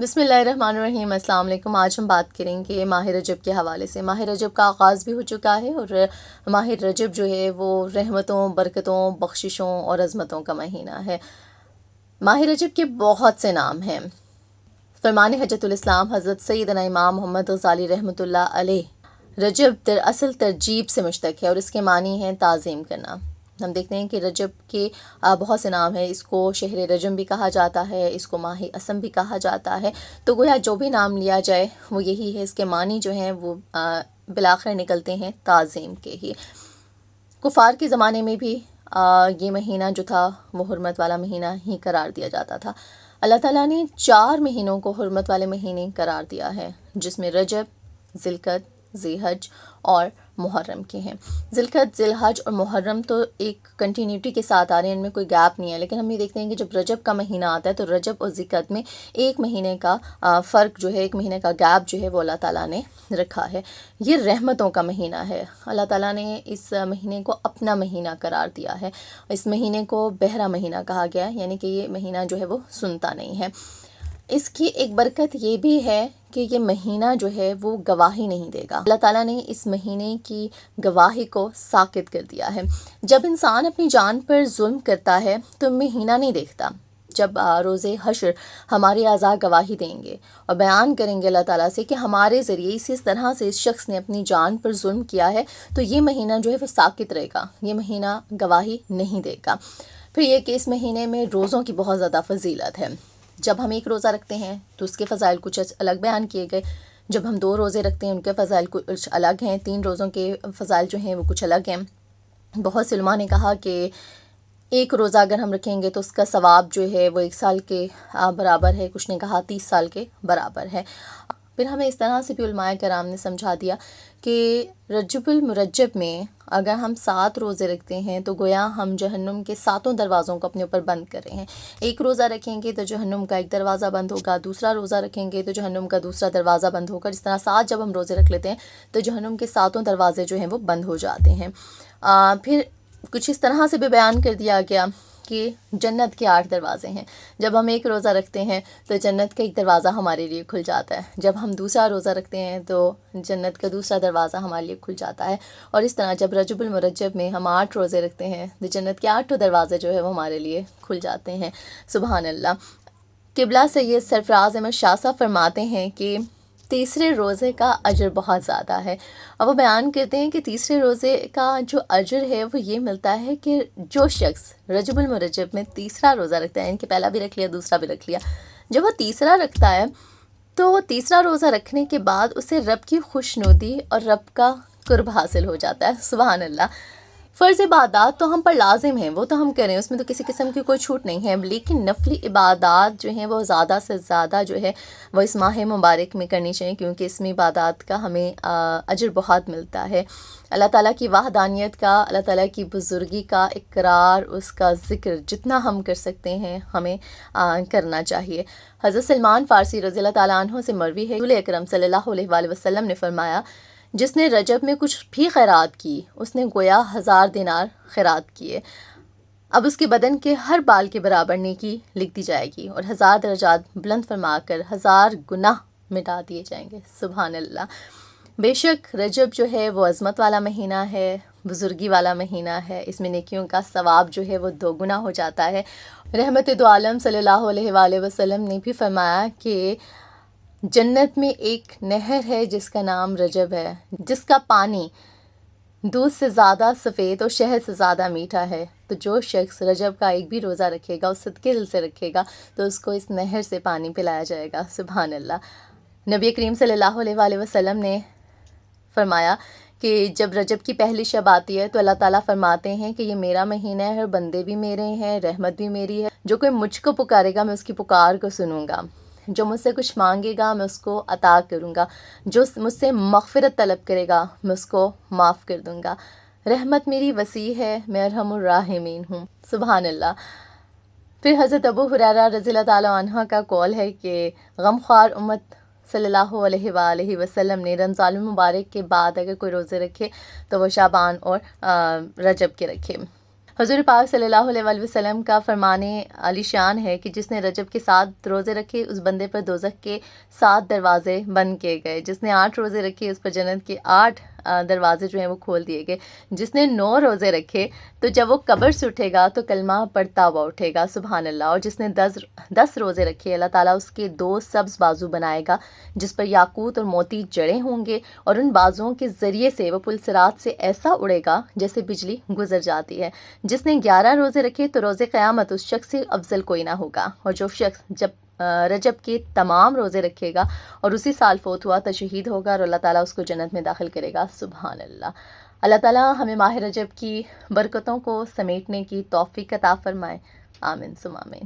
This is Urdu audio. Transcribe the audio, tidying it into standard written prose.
بسم اللہ الرحمن الرحیم۔ السلام علیکم۔ آج ہم بات کریں گے ماہ رجب کے حوالے سے۔ ماہ رجب کا آغاز بھی ہو چکا ہے اور ماہ رجب جو ہے وہ رحمتوں، برکتوں، بخششوں اور عظمتوں کا مہینہ ہے۔ ماہ رجب کے بہت سے نام ہیں۔ فرمان حجت الاسلام حضرت سیدنا امام محمد غزالی رحمۃ اللہ علیہ، رجب دراصل ترجیب سے مشتق ہے اور اس کے معنی ہیں تعظیم کرنا۔ ہم دیکھتے ہیں کہ رجب کے بہت سے نام ہیں۔ اس کو شہر رجم بھی کہا جاتا ہے، اس کو ماہ اسم بھی کہا جاتا ہے۔ تو گویا جو بھی نام لیا جائے وہ یہی ہے، اس کے معنی جو ہیں وہ بالآخر نکلتے ہیں تعظیم کے ہی۔ کفار کے زمانے میں بھی یہ مہینہ جو تھا وہ حرمت والا مہینہ ہی قرار دیا جاتا تھا۔ اللہ تعالیٰ نے 4 مہینوں کو حرمت والے مہینے قرار دیا ہے، جس میں رجب، ذی القعدہ، ذی الحج اور محرم کے ہیں۔ ذی القعدہ، ذی الحج اور محرم تو ایک کنٹینیوٹی کے ساتھ آ رہے ہیں، ان میں کوئی گیپ نہیں ہے، لیکن ہم یہ دیکھتے ہیں کہ جب رجب کا مہینہ آتا ہے تو رجب اور ذی القعدہ میں ایک مہینے کا فرق جو ہے، ایک مہینے کا گیپ جو ہے وہ اللہ تعالیٰ نے رکھا ہے۔ یہ رحمتوں کا مہینہ ہے۔ اللہ تعالیٰ نے اس مہینے کو اپنا مہینہ قرار دیا ہے۔ اس مہینے کو بحرا مہینہ کہا گیا ہے، یعنی کہ یہ مہینہ جو ہے وہ سنتا نہیں ہے۔ اس کی ایک برکت یہ بھی ہے کہ یہ مہینہ جو ہے وہ گواہی نہیں دے گا۔ اللہ تعالیٰ نے اس مہینے کی گواہی کو ساکت کر دیا ہے۔ جب انسان اپنی جان پر ظلم کرتا ہے تو مہینہ نہیں دیکھتا۔ جب روز حشر ہمارے اعضاء گواہی دیں گے اور بیان کریں گے اللہ تعالیٰ سے کہ ہمارے ذریعے اس طرح سے اس شخص نے اپنی جان پر ظلم کیا ہے، تو یہ مہینہ جو ہے وہ ساکت رہے گا، یہ مہینہ گواہی نہیں دے گا۔ پھر یہ کہ اس مہینے میں روزوں کی بہت زیادہ فضیلت ہے۔ جب ہم ایک روزہ رکھتے ہیں تو اس کے فضائل کچھ الگ بیان کیے گئے، جب ہم 2 روزے رکھتے ہیں ان کے فضائل کچھ الگ ہیں، 3 روزوں کے فضائل جو ہیں وہ کچھ الگ ہیں۔ بہت سے علماء نے کہا کہ ایک روزہ اگر ہم رکھیں گے تو اس کا ثواب جو ہے وہ 1 سال کے برابر ہے، کچھ نے کہا 30 سال کے برابر ہے۔ پھر ہمیں اس طرح سے بھی علماء کرام نے سمجھا دیا کہ رجب المرجب میں اگر ہم 7 روزے رکھتے ہیں تو گویا ہم جہنم کے 7 دروازوں کو اپنے اوپر بند کر رہے ہیں۔ ایک روزہ رکھیں گے تو جہنم کا ایک دروازہ بند ہوگا، دوسرا روزہ رکھیں گے تو جہنم کا دوسرا دروازہ بند ہوگا۔ اس طرح 7 جب ہم روزے رکھ لیتے ہیں تو جہنم کے 7 دروازے جو ہیں وہ بند ہو جاتے ہیں۔ پھر کچھ اس طرح سے بھی بیان کر دیا گیا کہ جنت کے 8 دروازے ہیں۔ جب ہم ایک روزہ رکھتے ہیں تو جنت کا ایک دروازہ ہمارے لیے کھل جاتا ہے، جب ہم دوسرا روزہ رکھتے ہیں تو جنت کا دوسرا دروازہ ہمارے لیے کھل جاتا ہے، اور اس طرح جب رجب المرجب میں ہم 8 روزے رکھتے ہیں تو جنت کے 8 دروازے جو ہے وہ ہمارے لیے کھل جاتے ہیں۔ سبحان اللہ۔ قبلہ سید سرفراز احمد شاہ صاحب فرماتے ہیں کہ تیسرے روزے کا اجر بہت زیادہ ہے، اور وہ بیان کرتے ہیں کہ تیسرے روزے کا جو اجر ہے وہ یہ ملتا ہے کہ جو شخص رجب المرجب میں تیسرا روزہ رکھتا ہے، یعنی کہ پہلا بھی رکھ لیا دوسرا بھی رکھ لیا، جب وہ تیسرا رکھتا ہے تو وہ تیسرا روزہ رکھنے کے بعد اسے رب کی خوشنودی اور رب کا قرب حاصل ہو جاتا ہے۔ سبحان اللہ۔ فرض عبادات تو ہم پر لازم ہیں، وہ تو ہم کریں، اس میں تو کسی قسم کی کوئی چھوٹ نہیں ہے، لیکن نفلی عبادات جو ہیں وہ زیادہ سے زیادہ جو ہے وہ اس ماہ مبارک میں کرنی چاہیے، کیونکہ اس میں عبادات کا ہمیں اجر بہت ملتا ہے۔ اللہ تعالیٰ کی وحدانیت کا، اللہ تعالیٰ کی بزرگی کا اقرار، اس کا ذکر جتنا ہم کر سکتے ہیں ہمیں کرنا چاہیے۔ حضرت سلمان فارسی رضی اللہ تعالیٰ عنہ سے مروی ہے، رسول اکرم صلی اللہ علیہ وآلہ وسلم نے فرمایا، جس نے رجب میں کچھ بھی خیرات کی اس نے گویا 1000 دینار خیرات کیے، اب اس کے بدن کے ہر بال کے برابر نیکی لکھ دی جائے گی اور 1000 درجات بلند فرما کر 1000 گناہ مٹا دیے جائیں گے۔ سبحان اللہ۔ بے شک رجب جو ہے وہ عظمت والا مہینہ ہے، بزرگی والا مہینہ ہے، اس میں نیکیوں کا ثواب جو ہے وہ 2 گنا ہو جاتا ہے۔ رحمت دو عالم صلی اللہ علیہ وآلہ وسلم نے بھی فرمایا کہ جنت میں ایک نہر ہے جس کا نام رجب ہے، جس کا پانی دودھ سے زیادہ سفید اور شہد سے زیادہ میٹھا ہے، تو جو شخص رجب کا ایک بھی روزہ رکھے گا، اس صدقے دل سے رکھے گا، تو اس کو اس نہر سے پانی پلایا جائے گا۔ سبحان اللہ۔ نبی کریم صلی اللہ علیہ وآلہ وسلم نے فرمایا کہ جب رجب کی پہلی شب آتی ہے تو اللہ تعالیٰ فرماتے ہیں کہ یہ میرا مہینہ ہے اور بندے بھی میرے ہیں، رحمت بھی میری ہے، جو کوئی مجھ کو پکارے گا میں اس کی پکار کو سنوں گا، جو مجھ سے کچھ مانگے گا میں اس کو عطا کروں گا، جو مجھ سے مغفرت طلب کرے گا میں اس کو معاف کر دوں گا، رحمت میری وسیع ہے، میں ارحم الراحمین ہوں۔ سبحان اللہ۔ پھر حضرت ابو ہریرہ رضی اللہ تعالیٰ عنہ کا قول ہے کہ غمخوار امت صلی اللہ علیہ وآلہ وسلم نے رمضان المبارک کے بعد اگر کوئی روزے رکھے تو وہ شعبان اور رجب کے رکھے۔ حضور پاک صلی اللہ علیہ وآلہ وسلم کا فرمان عالی شان ہے کہ جس نے رجب کے 7 روزے رکھے اس بندے پر دوزخ کے 7 دروازے بند کیے گئے، جس نے 8 روزے رکھے اس پر جنت کے 8 دروازے جو ہیں وہ کھول دیے گئے، جس نے 9 روزے رکھے تو جب وہ قبر سے اٹھے گا تو کلمہ پڑھتا ہوا اٹھے گا، سبحان اللہ، اور جس نے 10 روزے رکھے اللہ تعالیٰ اس کے 2 سبز بازو بنائے گا جس پر یاقوت اور موتی جڑے ہوں گے، اور ان بازوؤں کے ذریعے سے وہ پل صراط سے ایسا اڑے گا جیسے بجلی گزر جاتی ہے۔ جس نے 11 روزے رکھے تو روز قیامت اس شخص سے افضل کوئی نہ ہوگا، اور جو شخص جب رجب کے تمام روزے رکھے گا اور اسی سال فوت ہوا تو شہید ہوگا اور اللہ تعالیٰ اس کو جنت میں داخل کرے گا، سبحان اللہ۔ اللہ تعالیٰ ہمیں ماہ رجب کی برکتوں کو سمیٹنے کی توفیق عطا فرمائے، آمین ثم آمین۔